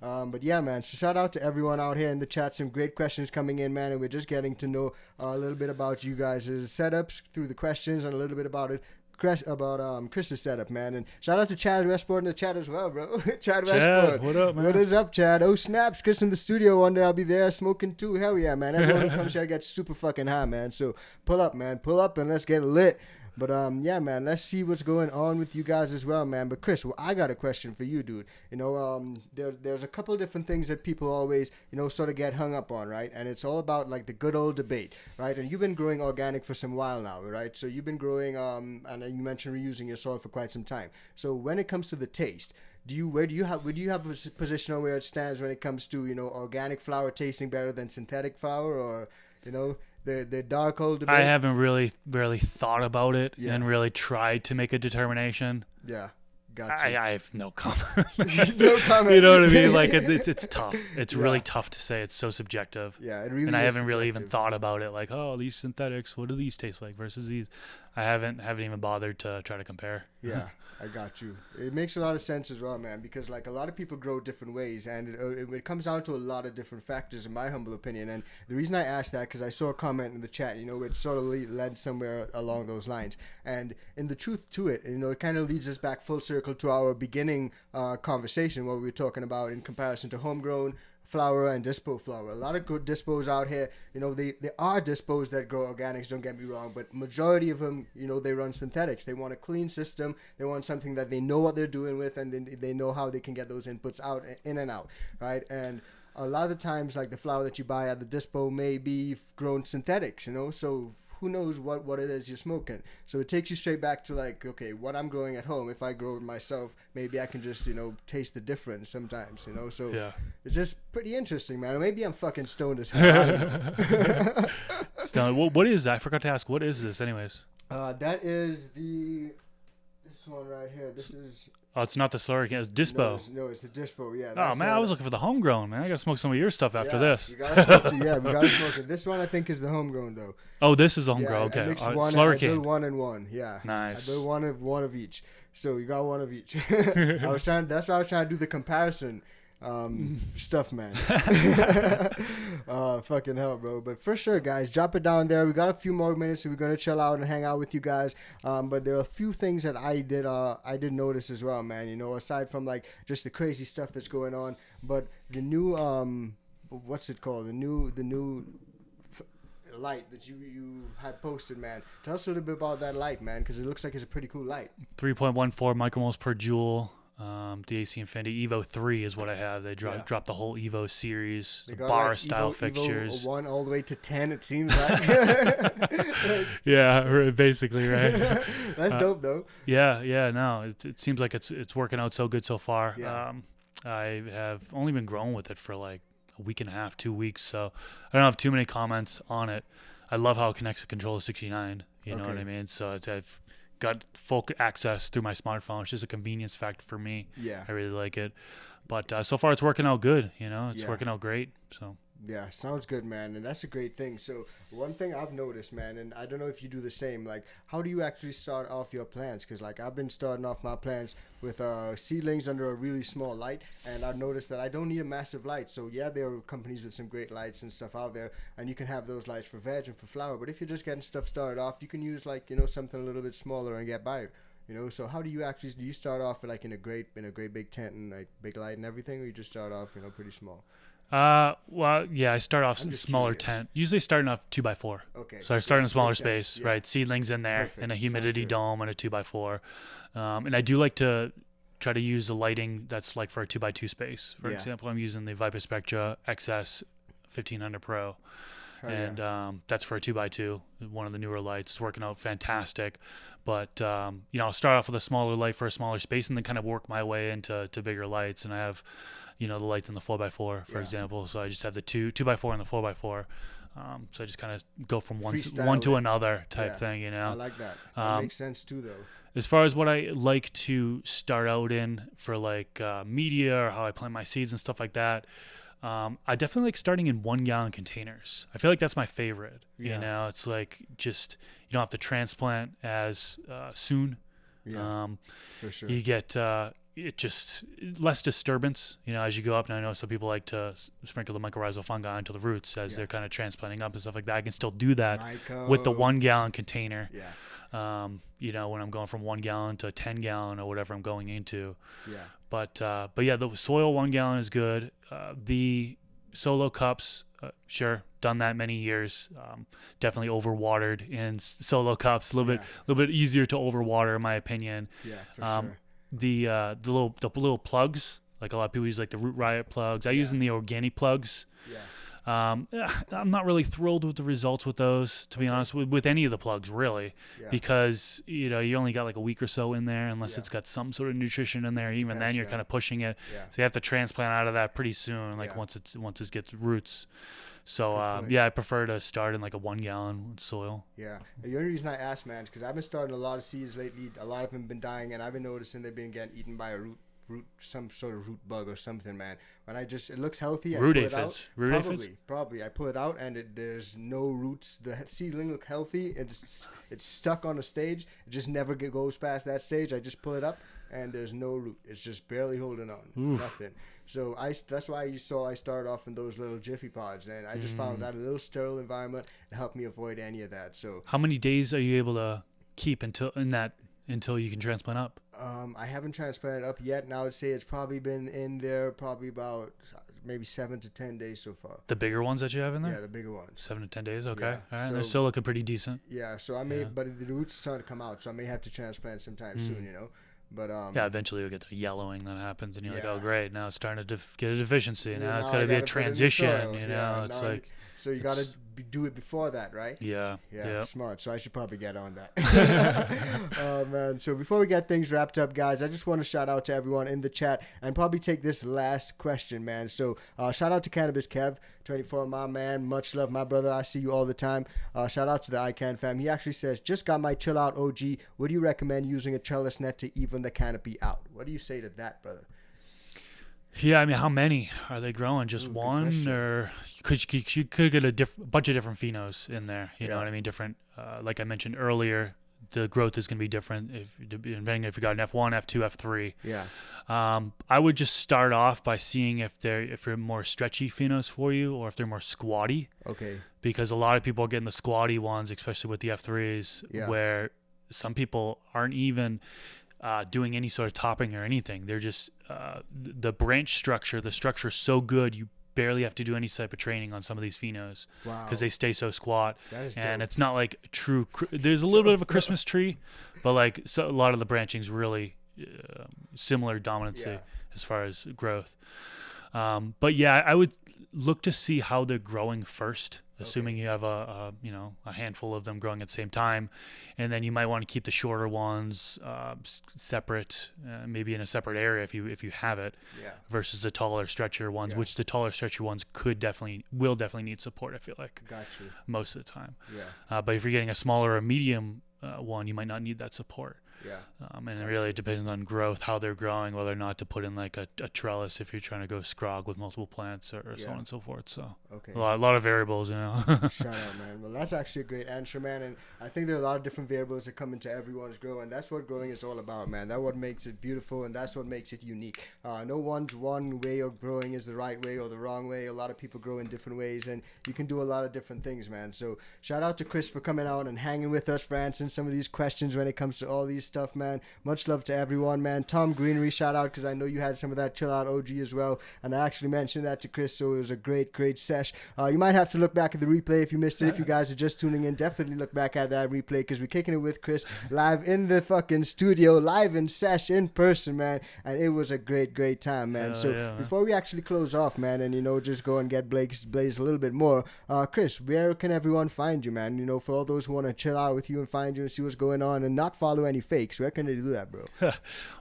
But yeah, man. So shout out to everyone out here in the chat. Some great questions coming in, man. And we're just getting to know a little bit about you guys' setups through the questions and a little bit about Chris's setup, man. And shout out to Chad Westport in the chat as well, bro. Chad Westport. What up, man? What is up, Chad? Oh, snaps. Chris in the studio one day. I'll be there smoking too. Hell yeah, man. Everyone who comes here gets super fucking high, man. So pull up, man. Pull up and let's get lit. But yeah, man, let's see what's going on with you guys as well, man. But Chris, I got a question for you, dude. You know, there's a couple of different things that people always, you know, sort of get hung up on, right? And it's all about like the good old debate, right? And you've been growing organic for some while now, right? So you've been growing, and you mentioned reusing your soil for quite some time. So when it comes to the taste, where do you have a position on where it stands when it comes to, you know, organic flour tasting better than synthetic flour, or, you know, the dark old debate? I haven't really thought about it and really tried to make a determination. Yeah. Gotcha. I have no comment. No comment. You know what I mean? Like it's tough. It's really tough to say. It's so subjective. Yeah, it really. And I haven't really subjective. even thought about it. Like, oh, these synthetics, what do these taste like versus these? I haven't even bothered to try to compare. Yeah, I got you. It makes a lot of sense as well, man, because like a lot of people grow different ways, and it comes down to a lot of different factors, in my humble opinion. And the reason I asked that, because I saw a comment in the chat, you know, which sort of led somewhere along those lines. And in the truth to it, you know, it kind of leads us back full circle to our beginning conversation, what we were talking about in comparison to homegrown flour and dispo flour. A lot of good dispos out here, you know, there are dispos that grow organics, don't get me wrong, but majority of them, you know, they run synthetics. They want a clean system. They want something that they know what they're doing with, and then they know how they can get those inputs out, in and out, right? And a lot of the times, like the flour that you buy at the dispo may be grown synthetics, you know, so who knows what it is you're smoking. So it takes you straight back to like, okay, what I'm growing at home, if I grow it myself, maybe I can just, you know, taste the difference sometimes, you know. So it's just pretty interesting, man. Or maybe I'm fucking stoned as hell. Stoned. What is that? I forgot to ask. What is this anyways? That is this one right here. This is... Oh, it's not the slurry. It's dispo. No, it's the dispo. Yeah. Oh man, I was looking for the homegrown, man. I gotta smoke some of your stuff after this. You gotta smoke we gotta smoke it. This one I think is the homegrown though. Oh, this is the homegrown. Okay. I mixed Slurry I built one and one. Yeah. Nice. I built one of each. So you got one of each. That's why I was trying to do the comparison. Stuff, man. Fucking hell, bro. But for sure, guys, drop it down there. We got a few more minutes, so we're gonna chill out and hang out with you guys. But there are a few things that I did notice as well, man. You know, aside from like just the crazy stuff that's going on, but the new what's it called? The new light that you had posted, man. Tell us a little bit about that light, man, because it looks like it's a pretty cool light. 3.14 micromoles per joule. The AC Infinity Evo 3 is what I have. They dropped the whole Evo series, the bar like style fixtures. Evo 1 all the way to 10, it seems like. Yeah, basically, right. That's dope, though. Yeah, no, it seems like it's working out so good so far. Yeah. I have only been growing with it for like a week and a half, 2 weeks, so I don't have too many comments on it. I love how it connects to Controller 69. You know what I mean? So I've got full access through my smartphone. It's just a convenience factor for me. Yeah. I really like it. But so far it's working out good, you know? It's working out great. So yeah, sounds good, man. And that's a great thing. So one thing I've noticed, man, and I don't know if you do the same, like how do you actually start off your plants? Because like I've been starting off my plants with seedlings under a really small light, and I've noticed that I don't need a massive light. So yeah, there are companies with some great lights and stuff out there, and you can have those lights for veg and for flower. But if you're just getting stuff started off, you can use like, you know, something a little bit smaller and get by. You know, so how do you start off like in a great big tent and like big light and everything, or you just start off, you know, pretty small? Well, yeah, I start off in a smaller tent. Usually starting off 2x4. Okay. So I start in a smaller space, right? Seedlings in there, and a humidity dome and a 2x4. And I do like to try to use the lighting that's like for a 2x2 space. For example, I'm using the Viper Spectra XS 1500 Pro. And that's for a 2x2, one of the newer lights. It's working out fantastic. But, you know, I'll start off with a smaller light for a smaller space and then kind of work my way into bigger lights. And I have, you know, the lights in the 4x4, for example. So I just have the 2x4 and the 4x4. So I just kind of go from one to another type thing, you know. I like that. That makes sense too, though. As far as what I like to start out in for like media or how I plant my seeds and stuff like that, I definitely like starting in 1 gallon containers. I feel like that's my favorite. You know, it's like just you don't have to transplant as soon. For sure. You get it just less disturbance, you know, as you go up. And I know some people like to sprinkle the mycorrhizal fungi onto the roots as they're kind of transplanting up and stuff like that. I can still do that with the 1 gallon container. You know, when I'm going from 1 gallon to 10 gallon or whatever I'm going into. But yeah, the soil 1 gallon is good. The solo cups, sure, done that many years. Definitely overwatered in solo cups. A little bit easier to overwater, in my opinion. Yeah, for sure. The little plugs, like a lot of people use like the Root Riot plugs. I use them the organic plugs. I'm not really thrilled with the results with those, to be honest, with any of the plugs, really, because you only got like a week or so in there, unless it's got some sort of nutrition in there. Even then, you're kind of pushing it, so you have to transplant out of that pretty soon, like once it gets roots. So I prefer to start in like a 1 gallon soil. Yeah, the only reason I asked, man, is because I've been starting a lot of seeds lately. A lot of them been dying, and I've been noticing they've been getting eaten by a root, some sort of root bug or something, man. When it looks healthy, I pull it out. Probably I pull it out and there's no roots. The seedling look healthy. It's stuck on a stage. It just never goes past that stage. I just pull it up and there's no root. It's just barely holding on. Nothing. So that's why you saw I started off in those little Jiffy pods, and I just found that a little sterile environment to help me avoid any of that. So how many days are you able to keep until you can transplant up? I haven't transplanted up yet, and I would say it's probably been in there probably about maybe 7 to 10 days so far. The bigger ones that you have in there? Yeah, the bigger ones. 7 to 10 days, okay. Yeah. All right, So, they're still looking pretty decent. Yeah, so I may, but the roots are starting to come out, so I may have to transplant sometime soon, But eventually you'll get the yellowing that happens, and you're like, oh great, now it's starting to get a deficiency. Now it's got to be a transition, it's like. So you got to do it before that, right? Yeah. Smart. So I should probably get on that. Oh, man. So before we get things wrapped up, guys, I just want to shout out to everyone in the chat and probably take this last question, man. So shout out to Cannabis Kev, 24, my man. Much love, my brother. I see you all the time. Shout out to the ICANN fam. He actually says, just got my chill out OG. Would you recommend using a trellis net to even the canopy out? What do you say to that, brother? Yeah, I mean, how many are they growing? Just one, or you could get a bunch of different phenos in there. You know what I mean? Different, like I mentioned earlier, the growth is going to be different depending if you got an F1, F2, F3. Yeah. I would just start off by seeing if they're more stretchy phenos for you, or if they're more squatty. Okay. Because a lot of people are getting the squatty ones, especially with the F3s, where some people aren't even doing any sort of topping or anything. They're just the branch structure. The structure is so good, you barely have to do any type of training on some of these phenos because they stay so squat. And dope. It's not like true. There's a little bit of a Christmas tree, but like a lot of the branching's really similar dominancy as far as growth. But yeah, I would look to see how they're growing first. Assuming you have a handful of them growing at the same time, and then you might want to keep the shorter ones separate, maybe in a separate area if you have it, versus the taller, stretchier ones, which the taller, stretchier ones will definitely need support. I feel like most of the time. But if you're getting a smaller or medium one, you might not need that support. And it really depends on growth, how they're growing, whether or not to put in like a trellis if you're trying to go scrog with multiple plants or so on and so forth. So a lot of variables, Shout out, man. Well, that's actually a great answer, man. And I think there are a lot of different variables that come into everyone's grow, and that's what growing is all about, man. That's what makes it beautiful, and that's what makes it unique. No one way of growing is the right way or the wrong way. A lot of people grow in different ways, and you can do a lot of different things, man. So shout out to Chris for coming out and hanging with us for answering some of these questions when it comes to all these stuff, man. Much love to everyone, man. Tom Greenery, shout out, because I know you had some of that chill out OG as well, and I actually mentioned that to Chris, so it was a great sesh. You might have to look back at the replay if you missed it. If you guys are just tuning in, definitely look back at that replay, because we're kicking it with Chris live in the fucking studio, live in sesh, in person, man, and it was a great time, man. Before we actually close off, man, and just go and get Blaze a little bit more, Chris, where can everyone find you, man? For all those who want to chill out with you and find you and see what's going on and not follow any fakes, where can they do that, bro?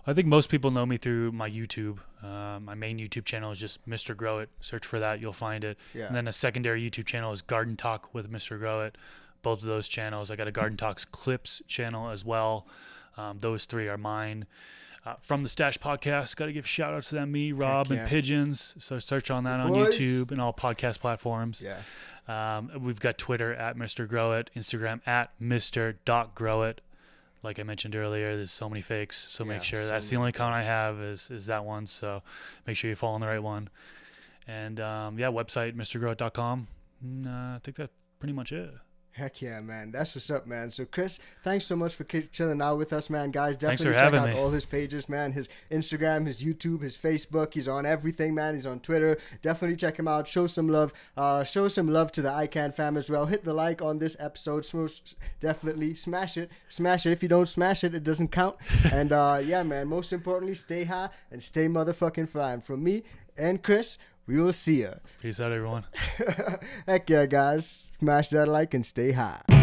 I think most people know me through my YouTube. My main YouTube channel is just Mr. Grow It. Search for that, you'll find it. And then a secondary YouTube channel is Garden Talk with Mr. Grow It. Both of those channels. I got a Garden Talks Clips channel as well. Those three are mine. From the Stash Podcast, got to give shout out to them, me, Rob, and Pigeons. So search on that on YouTube and all podcast platforms. We've got Twitter at Mr. Grow It, Instagram at Mr.Growit. Like I mentioned earlier, there's so many fakes, so make sure that's the only account I have is that one. So make sure you're following the right one. And website MrGrowit.com. I think that's pretty much it. Heck yeah, man. That's what's up, man. So, Chris, thanks so much for chilling out with us, man. Guys, definitely check out all his pages, man. His Instagram, his YouTube, his Facebook. He's on everything, man. He's on Twitter. Definitely check him out. Show some love. Show some love to the ICANN fam as well. Hit the like on this episode. Definitely smash it. Smash it. If you don't smash it, it doesn't count. And, man, most importantly, stay high and stay motherfucking flying. From me and Chris, We will see ya. Peace out, everyone. Heck yeah, guys. Smash that like and stay high.